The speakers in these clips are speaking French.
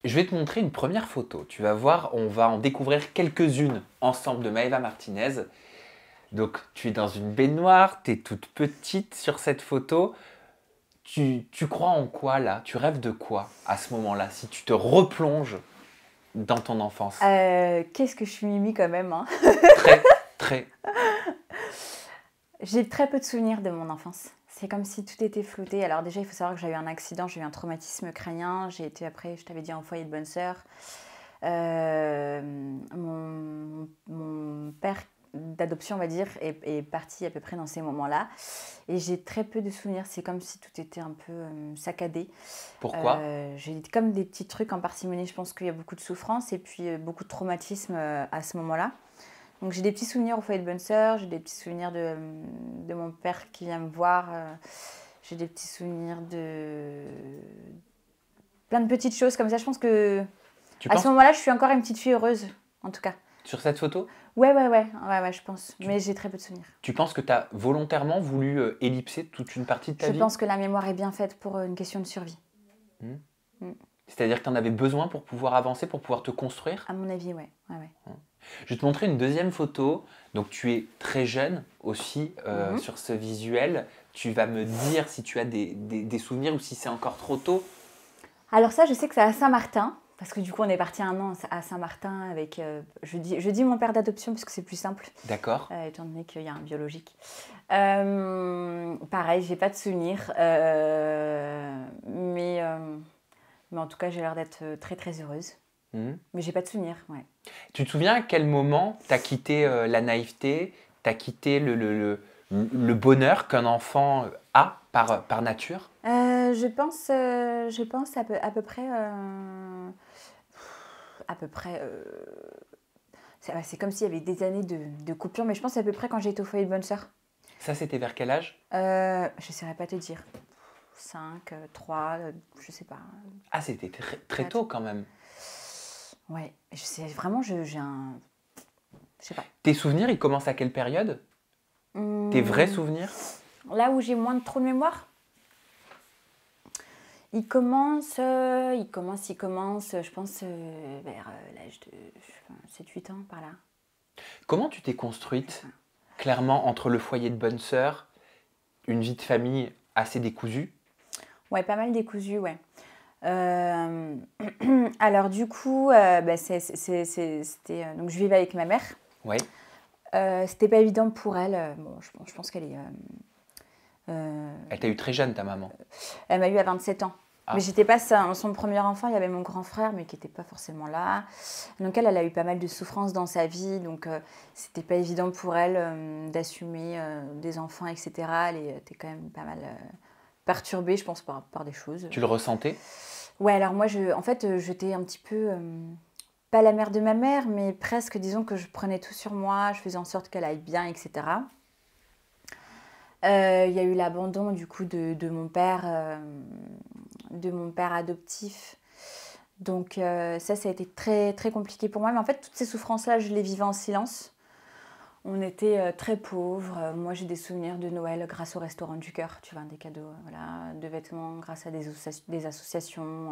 Je vais te montrer une première photo. Tu vas voir, on va en découvrir quelques-unes ensemble de Maëva Martinez. Donc, tu es dans une baignoire, tu es toute petite sur cette photo. Tu crois en quoi là? Tu rêves de quoi à ce moment-là, si tu te replonges dans ton enfance? Qu'est-ce que je suis mimi quand même, hein. Très, très. J'ai très peu de souvenirs de mon enfance. C'est comme si tout était flouté. Alors déjà, il faut savoir que j'ai eu un accident, j'ai eu un traumatisme crânien. J'ai été après, je t'avais dit, en foyer de bonne sœur. Mon père d'adoption, on va dire, est parti à peu près dans ces moments-là. Et j'ai très peu de souvenirs. C'est comme si tout était un peu saccadé. Pourquoi? J'ai comme des petits trucs en parcimonie. Je pense qu'il y a beaucoup de souffrance et puis beaucoup de traumatisme à ce moment-là. Donc j'ai des petits souvenirs au foyer de bonne sœur, j'ai des petits souvenirs de mon père qui vient me voir, j'ai des petits souvenirs de plein de petites choses comme ça. Je pense que Tu à ce penses moment-là, je suis encore une petite fille heureuse, en tout cas. sur cette photo? Ouais, je pense. Mais j'ai très peu de souvenirs. Tu penses que tu as volontairement voulu ellipser toute une partie de ta Je vie? pense que la mémoire est bien faite pour une question de survie. Hmm. Mm. C'est-à-dire que tu en avais besoin pour pouvoir avancer, pour pouvoir te construire? À mon avis, ouais. Je vais te montrer une deuxième photo. Donc tu es très jeune aussi sur ce visuel. Tu vas me dire si tu as des souvenirs ou si c'est encore trop tôt. Alors ça, je sais que c'est à Saint-Martin, parce que du coup, on est parti un an à Saint-Martin avec... je dis mon père d'adoption, parce que c'est plus simple. D'accord. Étant donné qu'il y a un biologique. Pareil, j'ai pas de souvenirs. Mais en tout cas, j'ai l'air d'être très très heureuse. Mais j'ai pas de souvenirs, ouais. Tu te souviens à quel moment tu as quitté la naïveté, tu as quitté le bonheur qu'un enfant a par nature? Je pense à peu près... c'est comme s'il y avait des années de coupure, mais je pense à peu près quand j'étais au foyer de bonne sœur. Ça, c'était vers quel âge? Je ne saurais pas te dire. 5, 3, je sais pas. Ah, c'était très, très tôt quand même. Ouais, je sais vraiment, j'ai un... Je sais pas. Tes souvenirs, ils commencent à quelle période? Tes vrais souvenirs? Là où j'ai moins de trous de mémoire, il commence, je pense, vers l'âge de 7-8 ans, par là. Comment tu t'es construite, clairement, entre le foyer de bonne sœur, une vie de famille assez décousue? Ouais, pas mal décousu, ouais. Alors du coup, c'était donc je vivais avec ma mère. Oui. C'était pas évident pour elle. Bon, je pense qu'elle est... Elle t'a eu très jeune, ta maman? Elle m'a eu à 27 ans. Ah. Mais j'étais pas son premier enfant, il y avait mon grand frère, mais qui n'était pas forcément là. Donc elle a eu pas mal de souffrances dans sa vie, donc c'était pas évident pour elle d'assumer des enfants, etc. Elle était quand même pas mal perturbée, je pense, par des choses. Tu le ressentais? Ouais, alors moi, en fait, j'étais un petit peu... pas la mère de ma mère, mais presque, disons que je prenais tout sur moi, je faisais en sorte qu'elle aille bien, etc. Il y a eu l'abandon du coup de mon père adoptif. Donc ça a été très très compliqué pour moi. Mais en fait, toutes ces souffrances-là, je les vivais en silence. On était très pauvres. Moi, j'ai des souvenirs de Noël grâce au Restaurant du Cœur, tu vois, des cadeaux, voilà, de vêtements grâce à des associations.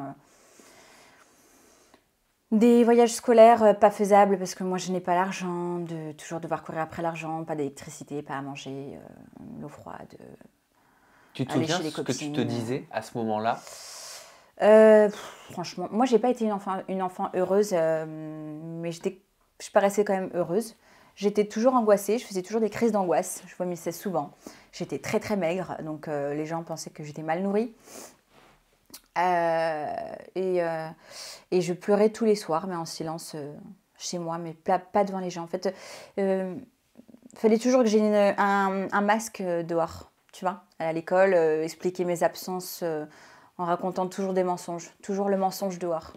Des voyages scolaires pas faisables parce que moi je n'ai pas l'argent, de toujours devoir courir après l'argent, pas d'électricité, pas à manger, l'eau froide. Tu te Aller souviens chez les ce que tu te copines. disais à ce moment-là? Franchement, moi j'ai pas été une enfant heureuse, mais je paraissais quand même heureuse. J'étais toujours angoissée, je faisais toujours des crises d'angoisse, je vomissais souvent. J'étais très très maigre, donc les gens pensaient que j'étais mal nourrie. Et je pleurais tous les soirs, mais en silence chez moi, mais pas devant les gens. En fait, fallait toujours que j'ai un masque dehors, tu vois, à l'école, expliquer mes absences en racontant toujours des mensonges, toujours le mensonge dehors.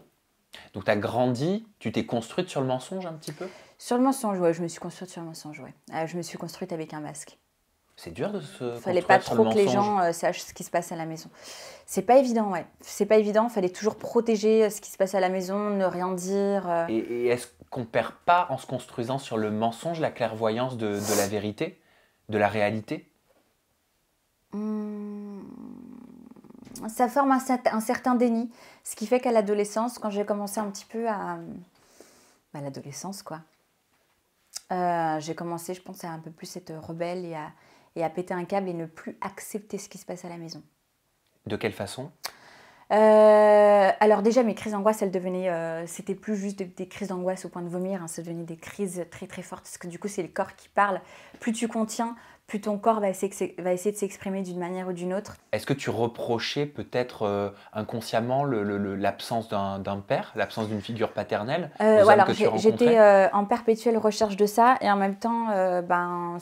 Donc tu as grandi, tu t'es construite sur le mensonge un petit peu? Sur le mensonge, ouais, je me suis construite sur le mensonge, ouais. Je me suis construite avec un masque. C'est dur de se Fallait pas construire sur le trop que les mensonge. gens sachent ce qui se passe à la maison. C'est pas évident, ouais. C'est pas évident, fallait toujours protéger ce qui se passe à la maison, ne rien dire. Et est-ce qu'on perd pas en se construisant sur le mensonge la clairvoyance de la vérité, de la réalité? ça forme un certain déni. Ce qui fait qu'à l'adolescence, quand j'ai commencé un petit peu à l'adolescence, quoi, j'ai commencé, je pense, à un peu plus être rebelle et à péter un câble et ne plus accepter ce qui se passe à la maison. De quelle façon? Alors déjà, mes crises d'angoisse, elles devenaient, c'était plus juste des crises d'angoisse au point de vomir, hein, ça devenait des crises très très fortes, parce que du coup, c'est le corps qui parle. Plus tu contiens, plus ton corps va essayer de s'exprimer d'une manière ou d'une autre. Est-ce que tu reprochais peut-être inconsciemment l'absence d'un père, l'absence d'une figure paternelle aux hommes Alors, que tu j'étais rencontrais? en perpétuelle recherche de ça, et en même temps,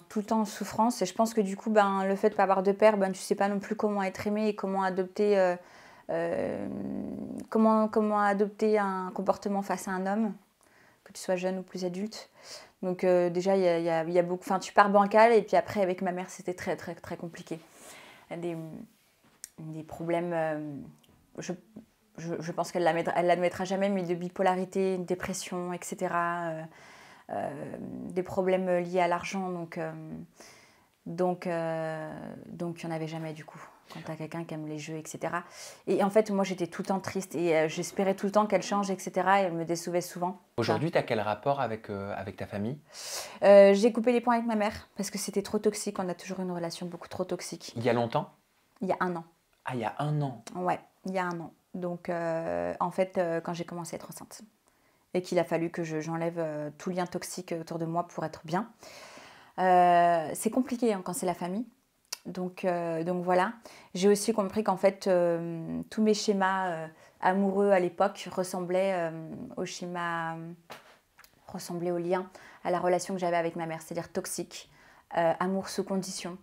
tout le temps en souffrance. Et je pense que du coup, le fait de ne pas avoir de père, tu ne sais pas non plus comment être aimé et comment adopter... comment adopter un comportement face à un homme, que tu sois jeune ou plus adulte. Donc déjà, il y a beaucoup... Enfin, tu pars bancal, et puis après, avec ma mère, c'était très, très, très compliqué. Des problèmes... je pense qu'elle l'admettra jamais, mais de bipolarité, une dépression, etc. Des problèmes liés à l'argent, donc il n'y en avait jamais du coup, quand tu as quelqu'un qui aime les jeux, etc. Et en fait, moi, j'étais tout le temps triste et j'espérais tout le temps qu'elle change, etc. Et elle me décevait souvent. Aujourd'hui, tu as quel rapport avec ta famille? J'ai coupé les ponts avec ma mère parce que c'était trop toxique. On a toujours une relation beaucoup trop toxique. Il y a longtemps? Il y a 1 an. Ah, il y a 1 an? Ouais, il y a 1 an. Donc, en fait, quand j'ai commencé à être enceinte et qu'il a fallu que j'enlève tout lien toxique autour de moi pour être bien. C'est compliqué quand c'est la famille. Donc voilà. J'ai aussi compris qu'en fait, tous mes schémas amoureux à l'époque ressemblaient au lien, à la relation que j'avais avec ma mère, c'est-à-dire toxique, amour sous condition,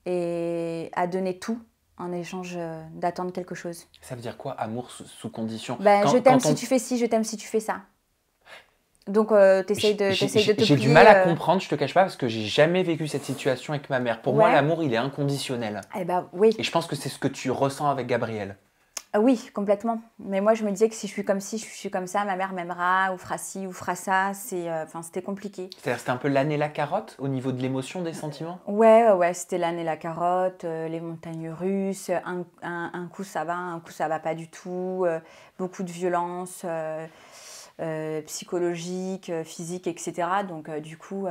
et à donner tout en échange d'attendre quelque chose. Ça veut dire quoi, amour sous condition? Je t'aime si tu fais ci, je t'aime si tu fais ça. Donc, t'essayes de te plier. J'ai du mal à comprendre, je te cache pas, parce que j'ai jamais vécu cette situation avec ma mère. Pour moi, l'amour, il est inconditionnel. Eh ben, oui. Et je pense que c'est ce que tu ressens avec Gabriel. Oui, complètement. Mais moi, je me disais que si je suis comme ci, je suis comme ça, ma mère m'aimera, ou fera ci, ou fera ça. C'était compliqué. C'est-à-dire c'était un peu l'âne et la carotte au niveau de l'émotion, des sentiments? Ouais, c'était l'âne et la carotte, les montagnes russes. Un coup, ça va, un coup, ça va pas du tout. Beaucoup de violence. Psychologique, physique, etc. Donc du coup,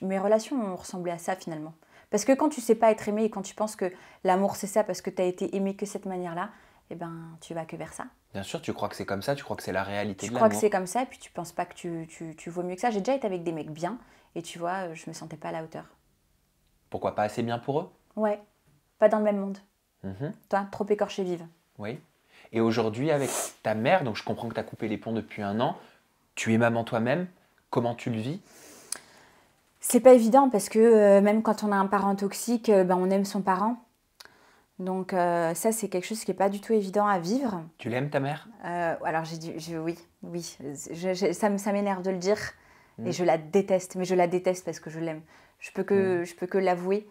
mes relations ont ressemblé à ça finalement. Parce que quand tu sais pas être aimé et quand tu penses que l'amour c'est ça parce que tu as été aimé que cette manière-là, eh ben tu vas que vers ça. Bien sûr, tu crois que c'est comme ça, tu crois que c'est la réalité de Tu l'amour. crois que c'est comme ça et puis tu penses pas que tu vaux mieux que ça. J'ai déjà été avec des mecs bien et tu vois, je me sentais pas à la hauteur. Pourquoi pas assez bien pour eux? Ouais, pas dans le même monde. Mhm. Toi, trop écorché vive. Oui. Et aujourd'hui, avec ta mère, donc je comprends que tu as coupé les ponts depuis 1 an, tu es maman toi-même, comment tu le vis? C'est pas évident parce que même quand on a un parent toxique, on aime son parent. Donc ça, c'est quelque chose qui n'est pas du tout évident à vivre. Tu l'aimes ta mère? Alors oui. Ça m'énerve de le dire et je la déteste. Mais je la déteste parce que je l'aime. Je peux que l'avouer.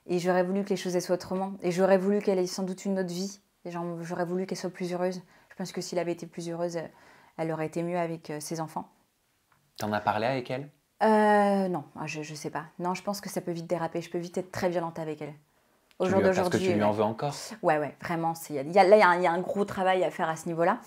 Et j'aurais voulu que les choses soient autrement. Et j'aurais voulu qu'elle ait sans doute une autre vie. Et j'aurais voulu qu'elle soit plus heureuse. Je pense que s'il avait été plus heureuse, elle aurait été mieux avec ses enfants. T'en as parlé avec elle? Non, je sais pas. Non, je pense que ça peut vite déraper. Je peux vite être très violente avec elle. Parce que tu lui en veux encore? Ouais, vraiment. Il y a un gros travail à faire à ce niveau-là.